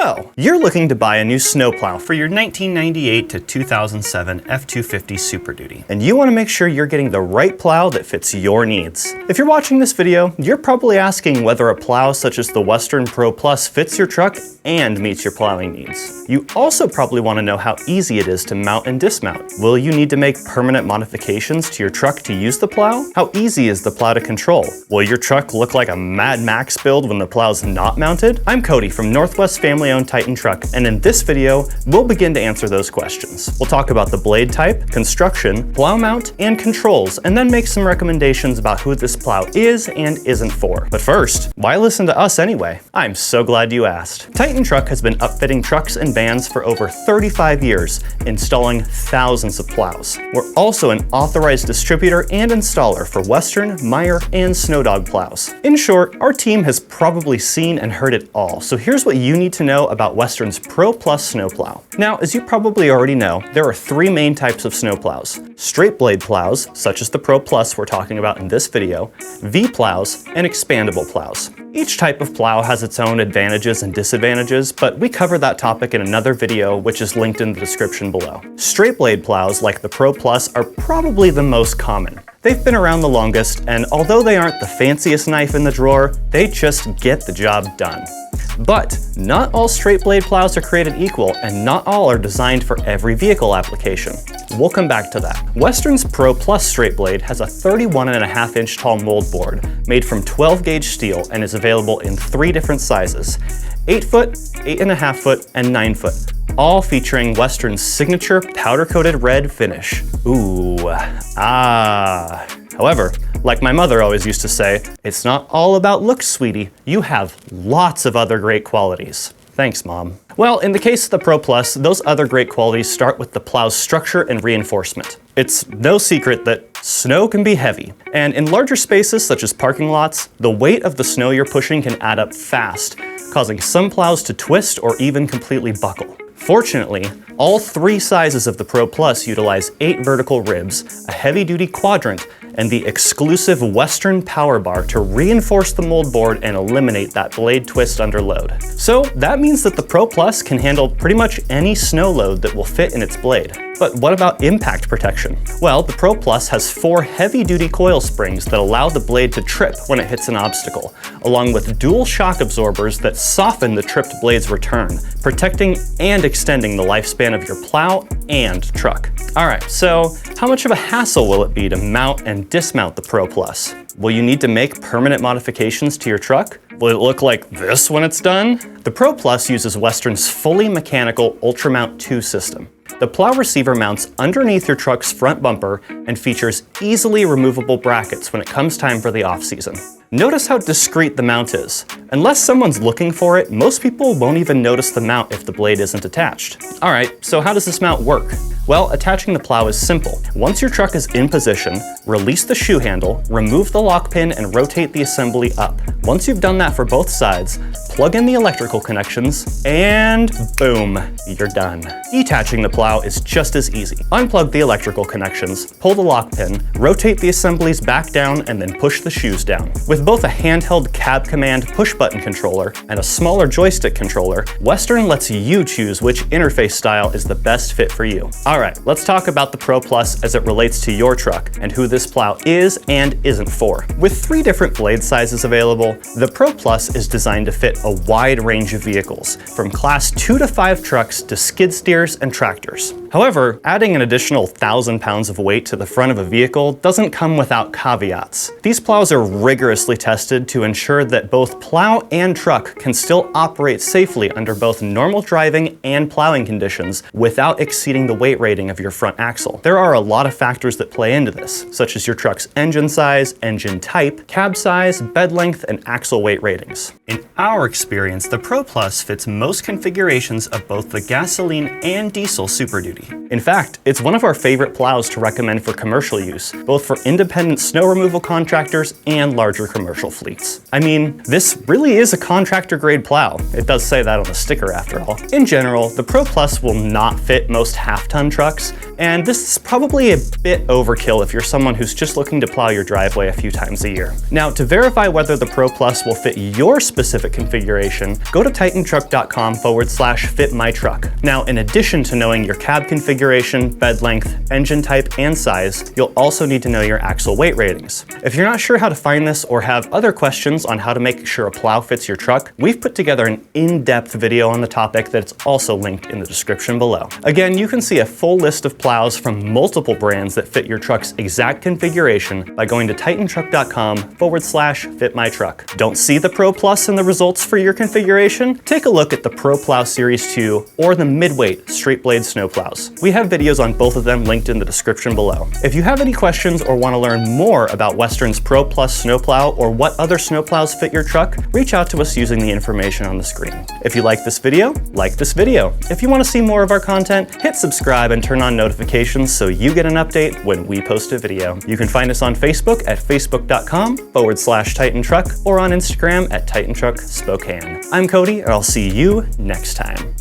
So, you're looking to buy a new snowplow for your 1998 to 2007 F250 Superduty, and you want to make sure you're getting the right plow that fits your needs. If you're watching this video, you're probably asking whether a plow such as the Western Pro Plus fits your truck and meets your plowing needs. You also probably want to know how easy it is to mount and dismount. Will you need to make permanent modifications to your truck to use the plow? How easy is the plow to control? Will your truck look like a Mad Max build when the plow's not mounted? I'm Cody from Northwest family-owned Titan Truck, and in this video, we'll begin to answer those questions. We'll talk about the blade type, construction, plow mount, and controls, and then make some recommendations about who this plow is and isn't for. But first, why listen to us anyway? I'm so glad you asked. Titan Truck has been upfitting trucks and vans for over 35 years, installing thousands of plows. We're also an authorized distributor and installer for Western, Meyer, and SnowDogg plows. In short, our team has probably seen and heard it all, so here's what you need to know about Western's Pro Plus Snowplow. Now, as you probably already know, there are three main types of snowplows: straight blade plows, such as the Pro Plus we're talking about in this video, V plows, and expandable plows. Each type of plow has its own advantages and disadvantages, but we cover that topic in another video, which is linked in the description below. Straight blade plows, like the Pro Plus, are probably the most common. They've been around the longest, and although they aren't the fanciest knife in the drawer, they just get the job done. But not all straight blade plows are created equal, and not all are designed for every vehicle application. We'll come back to that. Western's Pro Plus straight blade has a 31.5 inch tall mold board made from 12 gauge steel and is available in three different sizes: 8 foot, 8.5 foot, and 9 foot, all featuring Western's signature powder-coated red finish. Ooh, ah. However, like my mother always used to say, it's not all about looks, sweetie. You have lots of other great qualities. Thanks, Mom. Well, in the case of the Pro Plus, those other great qualities start with the plow's structure and reinforcement. It's no secret that snow can be heavy, and in larger spaces such as parking lots, the weight of the snow you're pushing can add up fast, causing some plows to twist or even completely buckle. Fortunately, all three sizes of the Pro Plus utilize 8 vertical ribs, a heavy-duty quadrant, and the exclusive Western power bar to reinforce the mold board and eliminate that blade twist under load. So that means that the Pro Plus can handle pretty much any snow load that will fit in its blade. But what about impact protection? Well, the Pro Plus has 4 heavy-duty coil springs that allow the blade to trip when it hits an obstacle, along with dual shock absorbers that soften the tripped blade's return, protecting and extending the lifespan of your plow and truck. All right, so how much of a hassle will it be to mount and dismount the Pro Plus? Will you need to make permanent modifications to your truck? Will it look like this when it's done? The Pro Plus uses Western's fully mechanical Ultramount 2 system. The plow receiver mounts underneath your truck's front bumper and features easily removable brackets when it comes time for the off-season. Notice how discreet the mount is. Unless someone's looking for it, most people won't even notice the mount if the blade isn't attached. All right, so how does this mount work? Well, attaching the plow is simple. Once your truck is in position, release the shoe handle, remove the lock pin, and rotate the assembly up. Once you've done that for both sides, plug in the electrical connections, and boom, you're done. Detaching the plow is just as easy. Unplug the electrical connections, pull the lock pin, rotate the assemblies back down, and then push the shoes down. With both a handheld cab command push-button controller and a smaller joystick controller, Western lets you choose which interface style is the best fit for you. All right, let's talk about the Pro Plus as it relates to your truck and who this plow is and isn't for. With 3 different blade sizes available, the Pro Plus is designed to fit a wide range of vehicles, from class 2 to 5 trucks to skid steers and tractors. However, adding an additional 1,000 pounds of weight to the front of a vehicle doesn't come without caveats. These plows are rigorously tested to ensure that both plow and truck can still operate safely under both normal driving and plowing conditions without exceeding the weight rating of your front axle. There are a lot of factors that play into this, such as your truck's engine size, engine type, cab size, bed length, and axle weight ratings. In our experience, the Pro Plus fits most configurations of both the gasoline and diesel Super Duty. In fact, it's one of our favorite plows to recommend for commercial use, both for independent snow removal contractors and larger commercial fleets. I mean, this really is a contractor grade plow. It does say that on the sticker after all. In general, the Pro Plus will not fit most half-ton trucks, and this is probably a bit overkill if you're someone who's just looking to plow your driveway a few times a year. Now, to verify whether the Pro Plus will fit your specific configuration, go to titantruck.com/fitmytruck. Now, in addition to knowing your cab configuration, bed length, engine type, and size, you'll also need to know your axle weight ratings. If you're not sure how to find this or have other questions on how to make sure a plow fits your truck, we've put together an in-depth video on the topic that's also linked in the description below. Again, you can see a full list of plows from multiple brands that fit your truck's exact configuration by going to titantruck.com/fitmytruck. Don't see the Pro Plus in the results for your configuration? Take a look at the Pro Plow Series 2 or the mid-weight straight blade snowplows. We have videos on both of them linked in the description below. If you have any questions or want to learn more about Western's Pro Plus snowplow or what other snowplows fit your truck, reach out to us using the information on the screen. If you like this video, like this video. If you want to see more of our content, hit subscribe and turn on notifications so you get an update when we post a video. You can find us on Facebook at facebook.com/TitanTruck or on Instagram at TitanTruck Spokane. I'm Cody, and I'll see you next time.